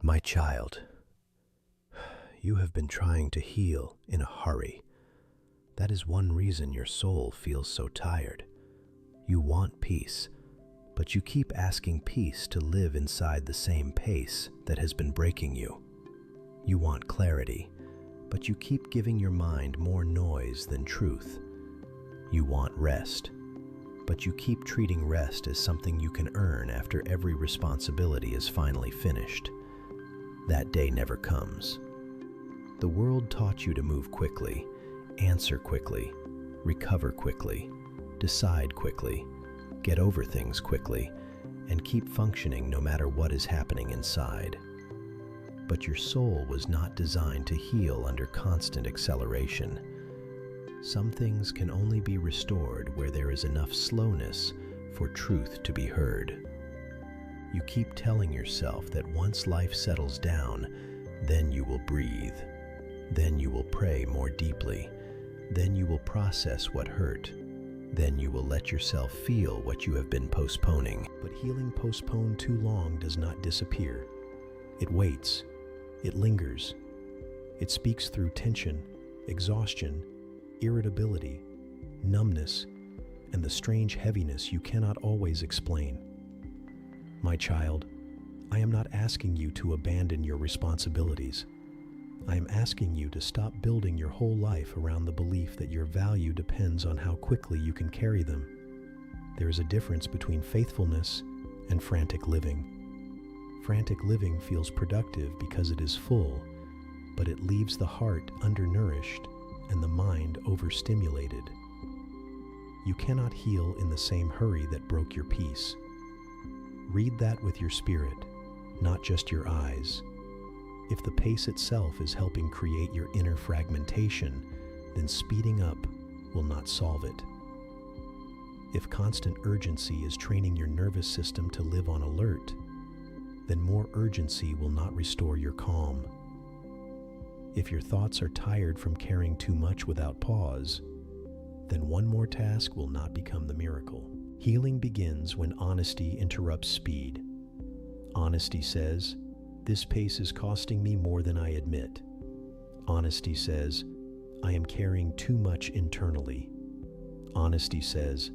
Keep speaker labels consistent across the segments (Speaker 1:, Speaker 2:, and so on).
Speaker 1: My child, you have been trying to heal in a hurry. That is one reason your soul feels so tired. You want peace, but you keep asking peace to live inside the same pace that has been breaking you. You want clarity, but you keep giving your mind more noise than truth. You want rest, but you keep treating rest as something you can earn after every responsibility is finally finished. That day never comes. The world taught you to move quickly, answer quickly, recover quickly, decide quickly, get over things quickly, and keep functioning no matter what is happening inside. But your soul was not designed to heal under constant acceleration. Some things can only be restored where there is enough slowness for truth to be heard. You keep telling yourself that once life settles down, then you will breathe. Then you will pray more deeply. Then you will process what hurt. Then you will let yourself feel what you have been postponing. But healing postponed too long does not disappear. It waits. It lingers. It speaks through tension, exhaustion, irritability, numbness, and the strange heaviness you cannot always explain. My child, I am not asking you to abandon your responsibilities. I am asking you to stop building your whole life around the belief that your value depends on how quickly you can carry them. There is a difference between faithfulness and frantic living. Frantic living feels productive because it is full, but it leaves the heart undernourished and the mind overstimulated. You cannot heal in the same hurry that broke your peace. Read that with your spirit, not just your eyes. If the pace itself is helping create your inner fragmentation, then speeding up will not solve it. If constant urgency is training your nervous system to live on alert, then more urgency will not restore your calm. If your thoughts are tired from caring too much without pause, then one more task will not become the miracle. Healing begins when honesty interrupts speed. Honesty says, "This pace is costing me more than I admit." Honesty says, "I am carrying too much internally." Honesty says,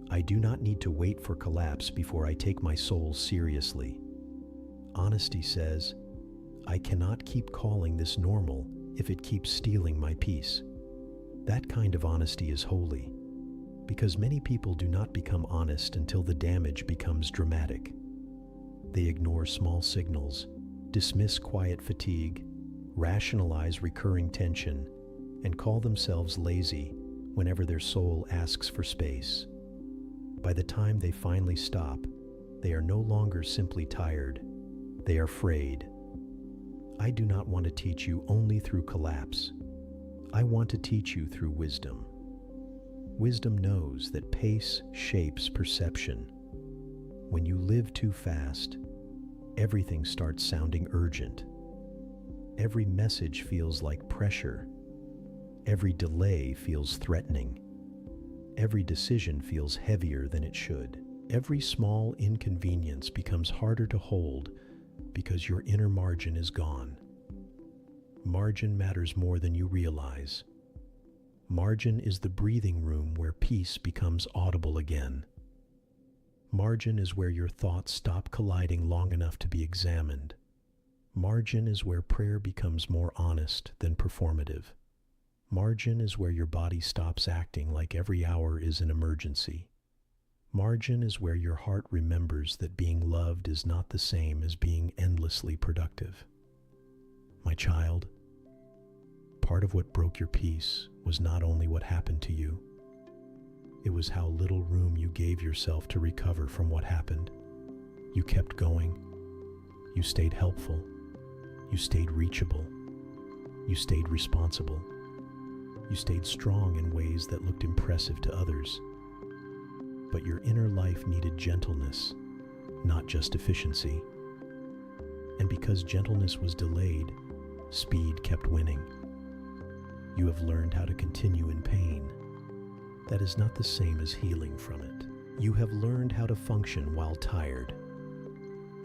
Speaker 1: "I do not need to wait for collapse before I take my soul seriously." Honesty says, "I cannot keep calling this normal if it keeps stealing my peace." That kind of honesty is holy, because many people do not become honest until the damage becomes dramatic. They ignore small signals, dismiss quiet fatigue, rationalize recurring tension, and call themselves lazy whenever their soul asks for space. By the time they finally stop, they are no longer simply tired, they are frayed. I do not want to teach you only through collapse. I want to teach you through wisdom. Wisdom knows that pace shapes perception. When you live too fast, everything starts sounding urgent. Every message feels like pressure. Every delay feels threatening. Every decision feels heavier than it should. Every small inconvenience becomes harder to hold because your inner margin is gone. Margin matters more than you realize. Margin is the breathing room where peace becomes audible again. Margin is where your thoughts stop colliding long enough to be examined. Margin is where prayer becomes more honest than performative. Margin is where your body stops acting like every hour is an emergency. Margin is where your heart remembers that being loved is not the same as being endlessly productive. My child, part of what broke your peace was not only what happened to you, it was how little room you gave yourself to recover from what happened. You kept going. You stayed helpful. You stayed reachable. You stayed responsible. You stayed strong in ways that looked impressive to others. But your inner life needed gentleness, not just efficiency. And because gentleness was delayed, speed kept winning. You have learned how to continue in pain. That is not the same as healing from it. You have learned how to function while tired.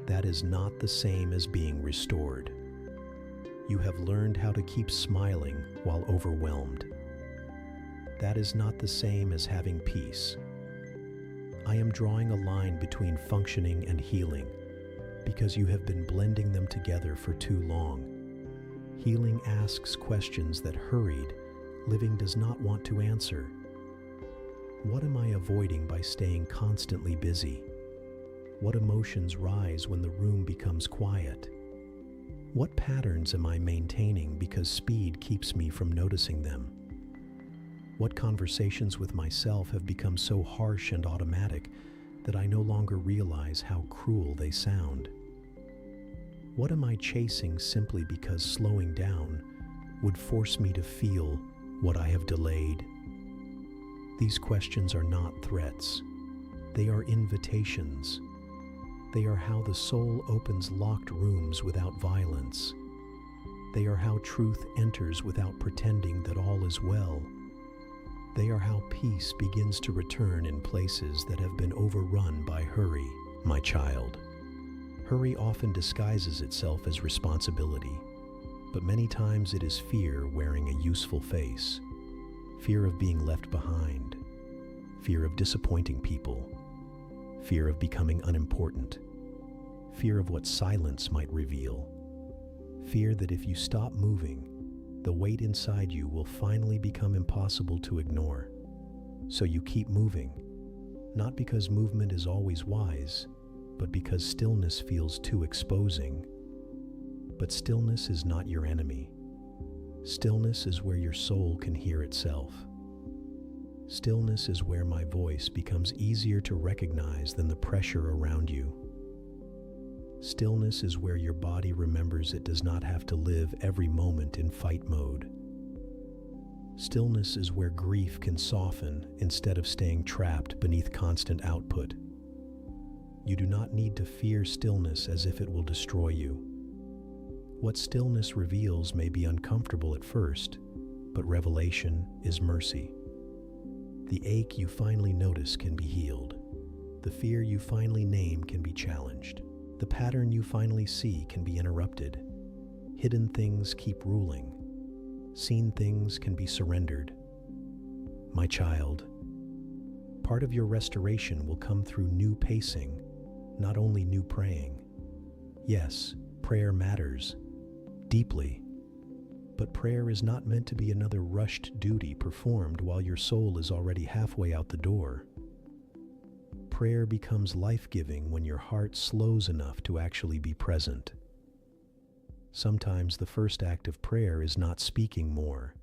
Speaker 1: That is not the same as being restored. You have learned how to keep smiling while overwhelmed. That is not the same as having peace. I am drawing a line between functioning and healing because you have been blending them together for too long. Healing asks questions that hurried living does not want to answer. What am I avoiding by staying constantly busy? What emotions rise when the room becomes quiet? What patterns am I maintaining because speed keeps me from noticing them? What conversations with myself have become so harsh and automatic that I no longer realize how cruel they sound? What am I chasing simply because slowing down would force me to feel what I have delayed? These questions are not threats. They are invitations. They are how the soul opens locked rooms without violence. They are how truth enters without pretending that all is well. They are how peace begins to return in places that have been overrun by hurry, my child. Hurry often disguises itself as responsibility, but many times it is fear wearing a useful face. Fear of being left behind, fear of disappointing people, fear of becoming unimportant, fear of what silence might reveal, fear that if you stop moving, the weight inside you will finally become impossible to ignore. So you keep moving, not because movement is always wise, but because stillness feels too exposing. But stillness is not your enemy. Stillness is where your soul can hear itself. Stillness is where my voice becomes easier to recognize than the pressure around you. Stillness is where your body remembers it does not have to live every moment in fight mode. Stillness is where grief can soften instead of staying trapped beneath constant output. You do not need to fear stillness as if it will destroy you. What stillness reveals may be uncomfortable at first, but revelation is mercy. The ache you finally notice can be healed. The fear you finally name can be challenged. The pattern you finally see can be interrupted. Hidden things keep ruling. Seen things can be surrendered. My child, part of your restoration will come through new pacing, not only new praying. Yes, prayer matters deeply, but prayer is not meant to be another rushed duty performed while your soul is already halfway out the door. Prayer becomes life-giving when your heart slows enough to actually be present. Sometimes the first act of prayer is not speaking more.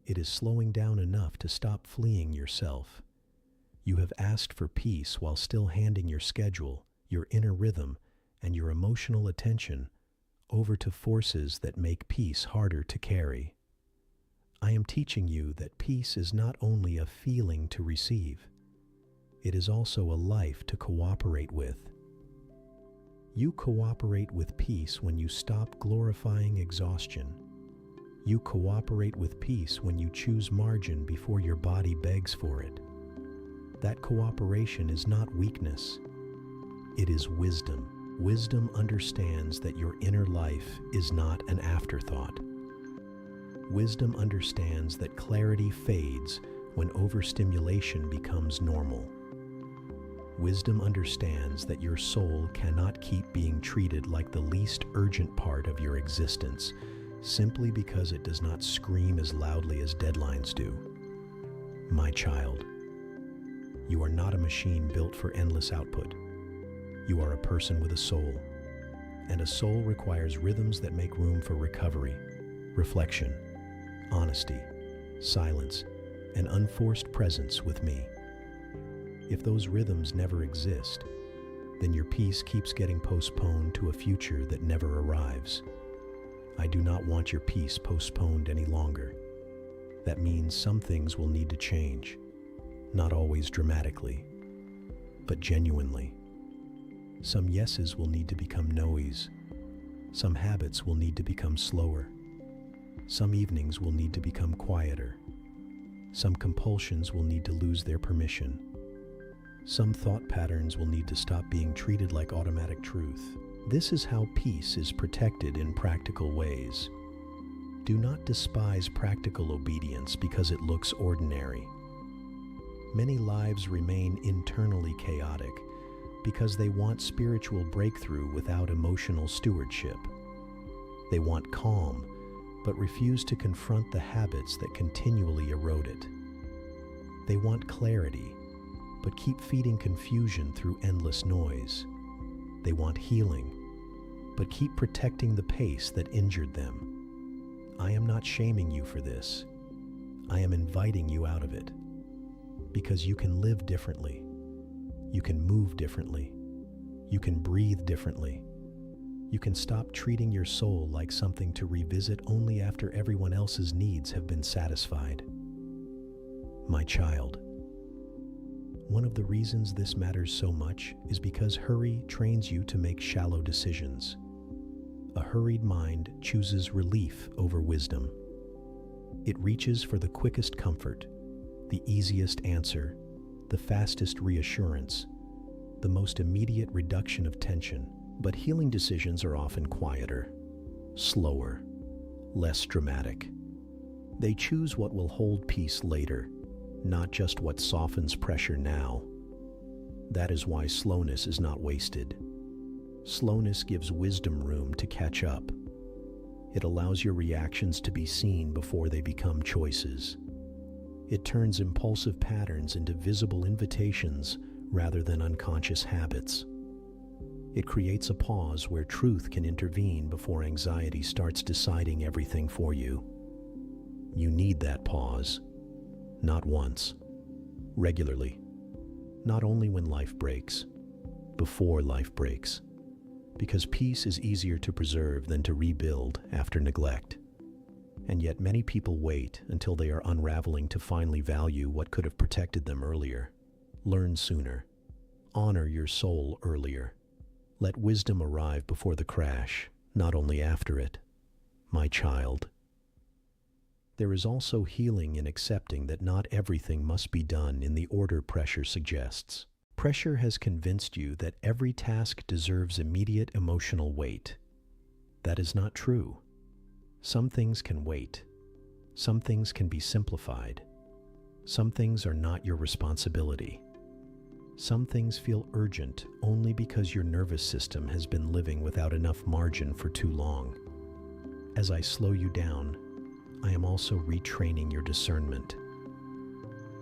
Speaker 1: It is slowing down enough to stop fleeing yourself. You have asked for peace while still handing your schedule, your inner rhythm, and your emotional attention over to forces that make peace harder to carry. I am teaching you that peace is not only a feeling to receive, it is also a life to cooperate with. You cooperate with peace when you stop glorifying exhaustion. You cooperate with peace when you choose margin before your body begs for it. That cooperation is not weakness, it is wisdom. Wisdom understands that your inner life is not an afterthought. Wisdom understands that clarity fades when overstimulation becomes normal. Wisdom understands that your soul cannot keep being treated like the least urgent part of your existence simply because it does not scream as loudly as deadlines do. My child, you are not a machine built for endless output. You are a person with a soul, and a soul requires rhythms that make room for recovery, reflection, honesty, silence, and unforced presence with me. If those rhythms never exist, then your peace keeps getting postponed to a future that never arrives. I do not want your peace postponed any longer. That means some things will need to change, not always dramatically, but genuinely. Some yeses will need to become noes. Some habits will need to become slower. Some evenings will need to become quieter. Some compulsions will need to lose their permission. Some thought patterns will need to stop being treated like automatic truth. This is how peace is protected in practical ways. Do not despise practical obedience because it looks ordinary. Many lives remain internally chaotic because they want spiritual breakthrough without emotional stewardship. They want calm, but refuse to confront the habits that continually erode it. They want clarity, but keep feeding confusion through endless noise. They want healing, but keep protecting the pace that injured them. I am not shaming you for this. I am inviting you out of it. Because you can live differently. You can move differently. You can breathe differently. You can stop treating your soul like something to revisit only after everyone else's needs have been satisfied. My child, one of the reasons this matters so much is because hurry trains you to make shallow decisions. A hurried mind chooses relief over wisdom. It reaches for the quickest comfort, the easiest answer, the fastest reassurance, the most immediate reduction of tension. But healing decisions are often quieter, slower, less dramatic. They choose what will hold peace later, not just what softens pressure now. That is why slowness is not wasted. Slowness gives wisdom room to catch up. It allows your reactions to be seen before they become choices. It turns impulsive patterns into visible invitations rather than unconscious habits. It creates a pause where truth can intervene before anxiety starts deciding everything for you. You need that pause. Not once. Regularly. Not only when life breaks. Before life breaks. Because peace is easier to preserve than to rebuild after neglect. And yet many people wait until they are unraveling to finally value what could have protected them earlier. Learn sooner. Honor your soul earlier. Let wisdom arrive before the crash, not only after it. My child. There is also healing in accepting that not everything must be done in the order pressure suggests. Pressure has convinced you that every task deserves immediate emotional weight. That is not true. Some things can wait. Some things can be simplified. Some things are not your responsibility. Some things feel urgent only because your nervous system has been living without enough margin for too long. As I slow you down, I am also retraining your discernment.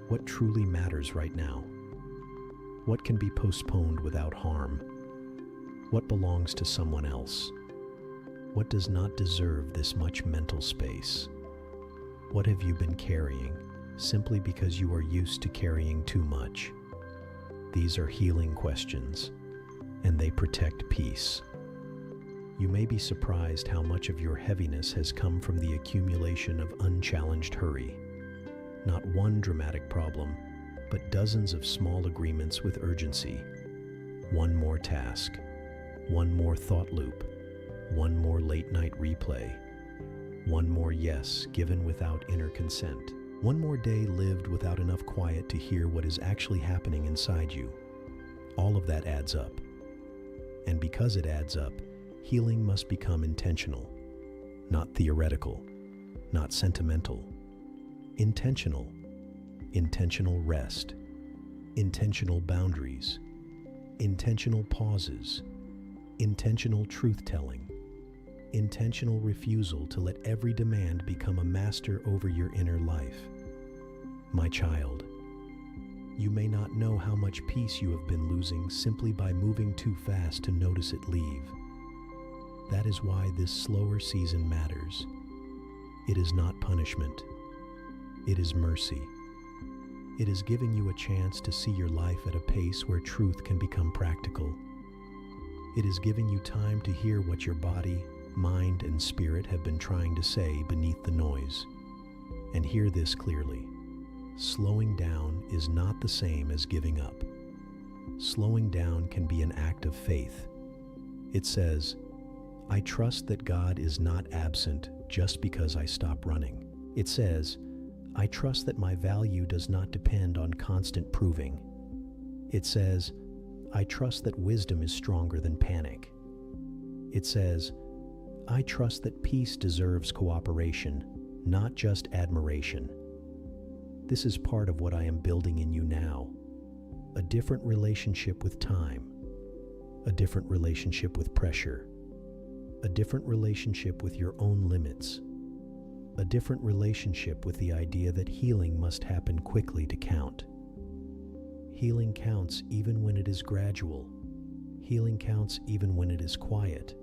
Speaker 1: What truly matters right now? What can be postponed without harm? What belongs to someone else? What does not deserve this much mental space? What have you been carrying simply because you are used to carrying too much? These are healing questions, and they protect peace. You may be surprised how much of your heaviness has come from the accumulation of unchallenged hurry. Not one dramatic problem, but dozens of small agreements with urgency. One more task, one more thought loop, one more late-night replay, one more yes given without inner consent. One more day lived without enough quiet to hear what is actually happening inside you. All of that adds up. And because it adds up, healing must become intentional, not theoretical, not sentimental. Intentional. Intentional rest. Intentional boundaries. Intentional pauses. Intentional truth-telling. Intentional refusal to let every demand become a master over your inner life. My child, you may not know how much peace you have been losing simply by moving too fast to notice it leave. That is why this slower season matters. It is not punishment. It is mercy. It is giving you a chance to see your life at a pace where truth can become practical. It is giving you time to hear what your body, mind, and spirit have been trying to say beneath the noise. And hear this clearly. Slowing down is not the same as giving up. Slowing down can be an act of faith. It says, I trust that God is not absent just because I stop running. It says, I trust that my value does not depend on constant proving. It says, I trust that wisdom is stronger than panic. It says, I trust that peace deserves cooperation, not just admiration. This is part of what I am building in you now. A different relationship with time. A different relationship with pressure. A different relationship with your own limits. A different relationship with the idea that healing must happen quickly to count. Healing counts even when it is gradual. Healing counts even when it is quiet.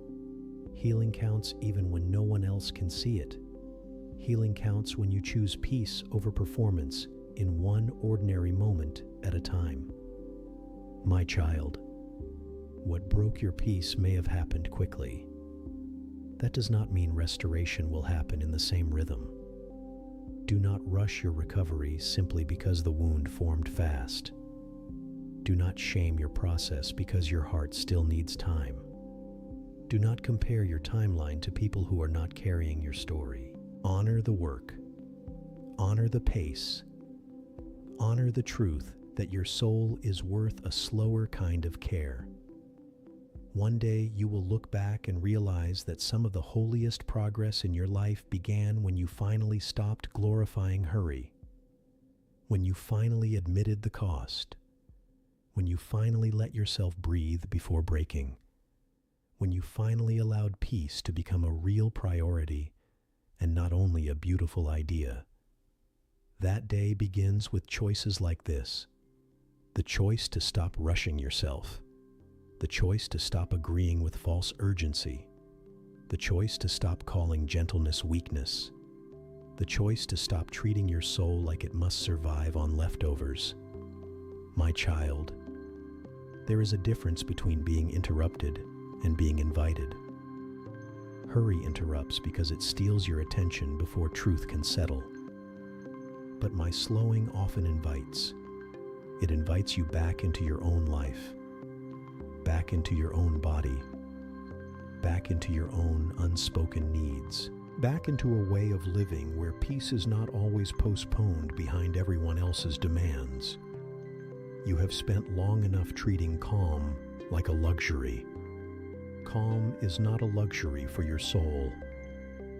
Speaker 1: Healing counts even when no one else can see it. Healing counts when you choose peace over performance in one ordinary moment at a time. My child, what broke your peace may have happened quickly. That does not mean restoration will happen in the same rhythm. Do not rush your recovery simply because the wound formed fast. Do not shame your process because your heart still needs time. Do not compare your timeline to people who are not carrying your story. Honor the work. Honor the pace. Honor the truth that your soul is worth a slower kind of care. One day you will look back and realize that some of the holiest progress in your life began when you finally stopped glorifying hurry, when you finally admitted the cost, when you finally let yourself breathe before breaking, when you finally allowed peace to become a real priority and not only a beautiful idea. That day begins with choices like this: the choice to stop rushing yourself, the choice to stop agreeing with false urgency, the choice to stop calling gentleness weakness, the choice to stop treating your soul like it must survive on leftovers. My child, there is a difference between being interrupted and being invited. Hurry interrupts because it steals your attention before truth can settle. But my slowing often invites. It invites you back into your own life, back into your own body, back into your own unspoken needs, back into a way of living where peace is not always postponed behind everyone else's demands. You have spent long enough treating calm like a luxury. Calm is not a luxury for your soul.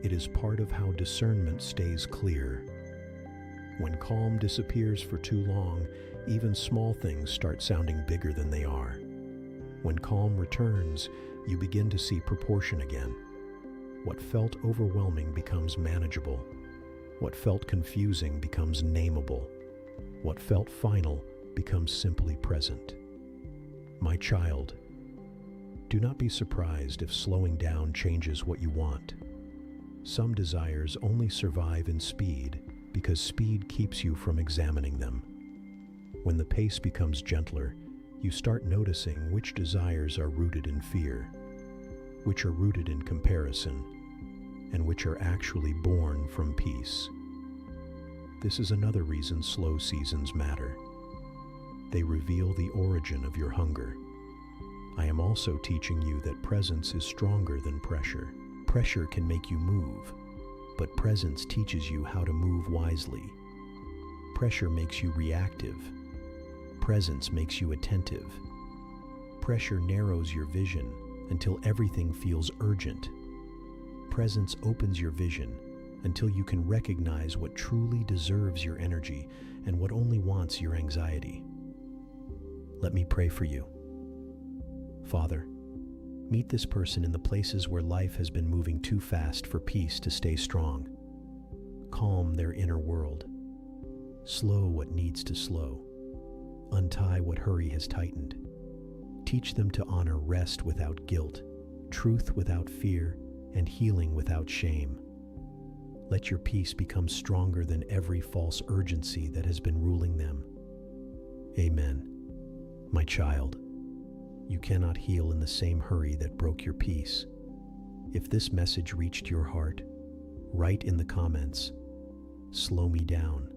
Speaker 1: It is part of how discernment stays clear. When calm disappears for too long, even small things start sounding bigger than they are. When calm returns, you begin to see proportion again. What felt overwhelming becomes manageable. What felt confusing becomes nameable. What felt final becomes simply present. My child, do not be surprised if slowing down changes what you want. Some desires only survive in speed because speed keeps you from examining them. When the pace becomes gentler, you start noticing which desires are rooted in fear, which are rooted in comparison, and which are actually born from peace. This is another reason slow seasons matter. They reveal the origin of your hunger. I am also teaching you that presence is stronger than pressure. Pressure can make you move, but presence teaches you how to move wisely. Pressure makes you reactive. Presence makes you attentive. Pressure narrows your vision until everything feels urgent. Presence opens your vision until you can recognize what truly deserves your energy and what only wants your anxiety. Let me pray for you. Father, meet this person in the places where life has been moving too fast for peace to stay strong. Calm their inner world. Slow what needs to slow. Untie what hurry has tightened. Teach them to honor rest without guilt, truth without fear, and healing without shame. Let your peace become stronger than every false urgency that has been ruling them. Amen. My child, you cannot heal in the same hurry that broke your peace. If this message reached your heart, write in the comments, "Slow me down."